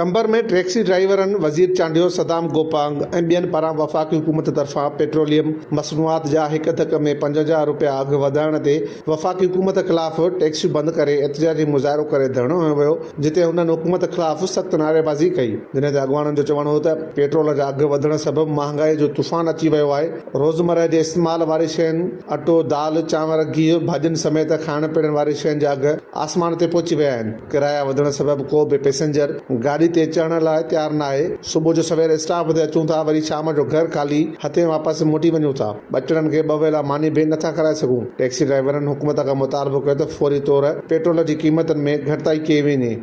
कंबर में टैक्सी ड्राइवरनि वज़ीर चांडियो सदाम गोपांग ऐं ॿियनि पारां वफ़ाक़ी हुकूमत तरफ़ां पेट्रोलियम मसनूआत जा हिक धक में 5,000 रुपया अघु वधाइण ते वफ़ाक़ी हुकूमत ख़िलाफ़ टैक्सियूं बंदि करे एहतिजाजी मुज़ाहिरो करे धरणो हंयो वियो, जिते हुननि हुकूमत ख़िलाफ़ सख़्त नारेबाज़ी कई। जिन ते अॻवाननि जो चवणु हो त पेट्रोल जा अघु वधण सबबि महांगाई जो तूफ़ान अची वियो आहे। रोज़मर्रा जे इस्तेमाल वारी शयुनि, अटो, दाल, चांवर, गीहु, भाॼियुनि समेत खाइण पीअण वारी शयुनि जा अघु आसमान ते पहुची विया आहिनि। किराया वधण सबबि को बि पैसेंजर गाॾी ते चढ़ण लाइ तयारु न आहे। सुबुह जो सवेर स्टॉप ते अचूं था, वरी शाम जो घर खाली हथे वापसि मोटी वञूं था। ॿचड़नि खे ॿ वेला मानी बि नथा कराए सघूं। टैक्सी ड्राइवरनि हुकूमत खां मुतालबो कयो त फौरी तौर पेट्रोल जी क़ीमतनि में घटिताई कई वञे।